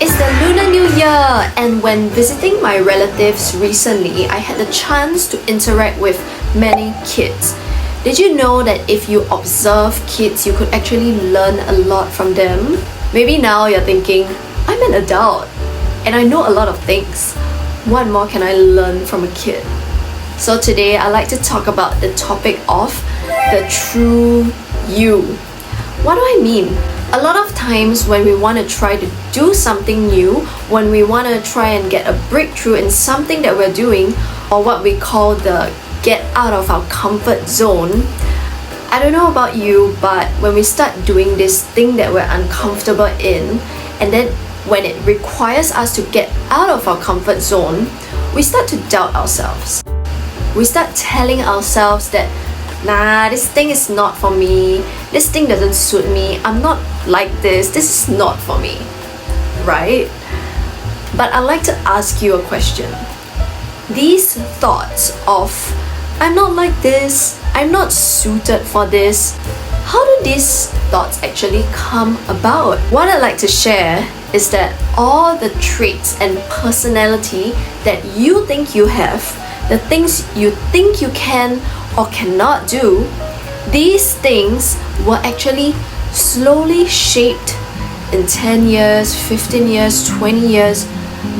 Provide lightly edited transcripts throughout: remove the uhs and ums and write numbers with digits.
It's the Lunar New Year, and when visiting my relatives recently, I had the chance to interact with many kids. Did you know that if you observe kids, you could actually learn a lot from them? Maybe now you're thinking, I'm an adult and I know a lot of things. What more can I learn from a kid? So today I'd like to talk about the topic of the true you. What do I mean? A lot of times when we want to try to do something new, when we want to try and get a breakthrough in something that we're doing, or what we call the get out of our comfort zone, I don't know about you, but when we start doing this thing that we're uncomfortable in, and then when it requires us to get out of our comfort zone, we start to doubt ourselves. We start telling ourselves that nah, this thing is not for me, this thing doesn't suit me, I'm not like this is not for me, right? But I'd like to ask you a question. These thoughts of I'm not like this, I'm not suited for this, how do these thoughts actually come about? What I'd like to share is that all the traits and personality that you think you have, the things you think you can or cannot do, these things were actually slowly shaped in 10 years, 15 years, 20 years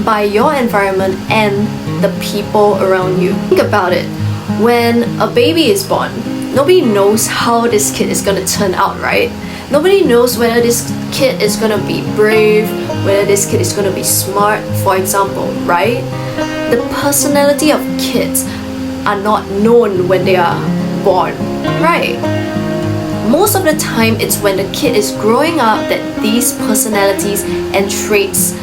by your environment and the people around you. Think about it. When a baby is born, nobody knows how this kid is going to turn out, right? Nobody knows whether this kid is going to be brave, whether this kid is going to be smart, for example, right? The personality of kids are not known when they are born, right? Most of the time, it's when the kid is growing up that these personalities and traits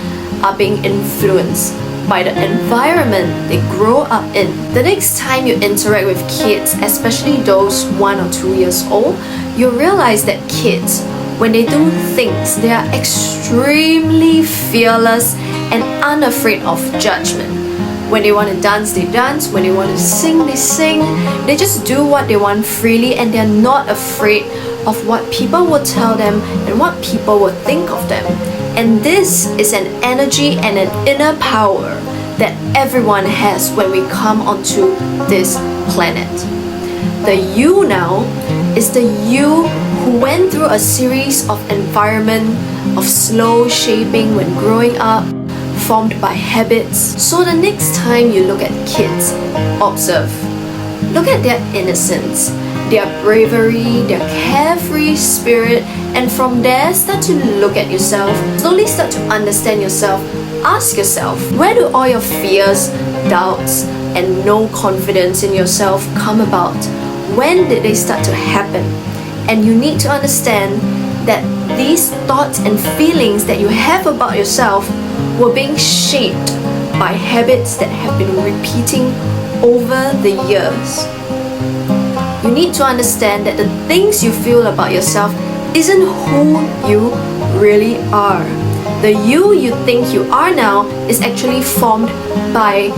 are being influenced by the environment they grow up in. The next time you interact with kids, especially those 1 or 2 years old, you realize that kids, when they do things, they are extremely fearless and unafraid of judgment. When they want to dance, they dance. When they want to sing, they sing. They just do what they want freely, and they're not afraid of what people will tell them and what people will think of them. And this is an energy and an inner power that everyone has when we come onto this planet. The you now is the you who went through a series of environment, of slow shaping when growing up, formed by habits. So the next time you look at kids, observe. Look at their innocence, their bravery, their carefree spirit, and from there start to look at yourself. Slowly start to understand yourself. Ask yourself, where do all your fears, doubts, and no confidence in yourself come about? When did they start to happen? And you need to understand that these thoughts and feelings that you have about yourself were being shaped by habits that have been repeating over the years. You need to understand that the things you feel about yourself isn't who you really are. The you think you are now is actually formed by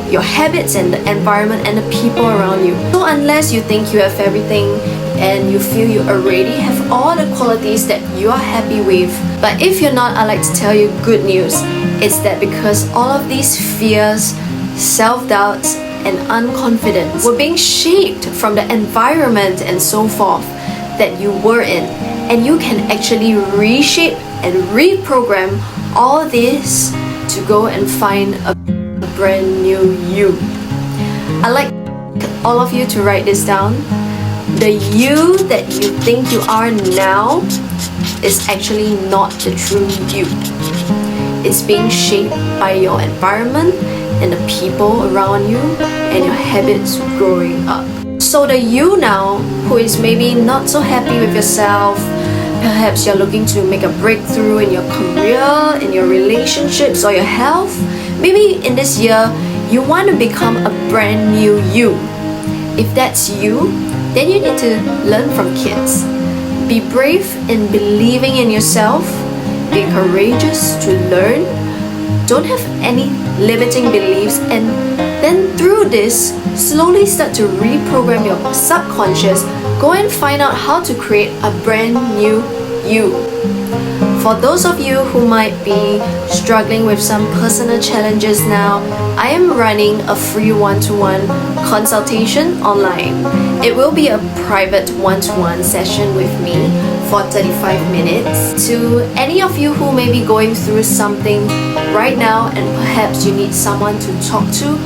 your habits and the environment and the people around you. So unless you think you have everything and you feel you already have all the qualities that you are happy with, but if you're not, I'd like to tell you good news. It's that because all of these fears, self-doubts, and unconfidence were being shaped from the environment and so forth that you were in, and you can actually reshape and reprogram all this to go and find a brand new you. I'd like all of you to write this down. The you that you think you are now is actually not the true you. It's being shaped by your environment and the people around you and your habits growing up. So the you now, who is maybe not so happy with yourself, perhaps you're looking to make a breakthrough in your career, in your relationships, or your health, maybe in this year you want to become a brand new you. If that's you, then you need to learn from kids. Be brave in believing in yourself. Be courageous to learn. Don't have any limiting beliefs, and then through this, slowly start to reprogram your subconscious. Go and find out how to create a brand new you. For those of you who might be struggling with some personal challenges now, I am running a free one-to-one consultation online. It will be a private one-to-one session with me for 35 minutes. To any of you who may be going through something right now and perhaps you need someone to talk to,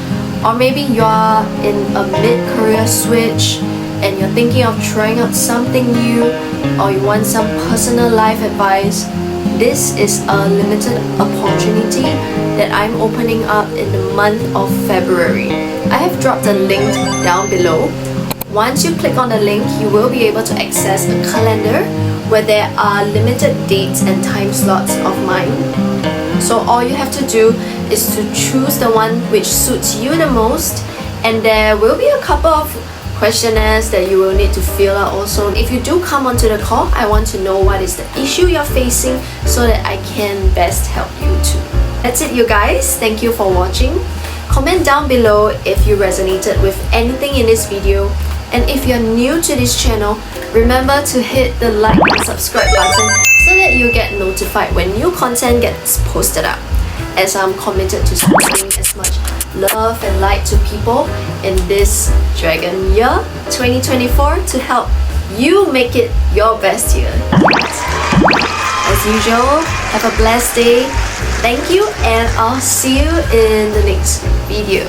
or maybe you are in a mid-career switch and you're thinking of trying out something new, or you want some personal life advice, this is a limited opportunity that I'm opening up in the month of February. I have dropped a link down below. Once you click on the link, you will be able to access a calendar where there are limited dates and time slots of mine. So all you have to do is to choose the one which suits you the most, and there will be a couple of questionnaires that you will need to fill out also. If you do come onto the call, I want to know what is the issue you're facing so that I can best help you too. That's it, you guys. Thank you for watching. Comment down below if you resonated with anything in this video, and if you're new to this channel, remember to hit the like and subscribe button so that you get notified when new content gets posted up, as I'm committed to spreading as much love and light to people in this Dragon year 2024 to help you make it your best year. As usual, have a blessed day. Thank you, and I'll see you in the next video.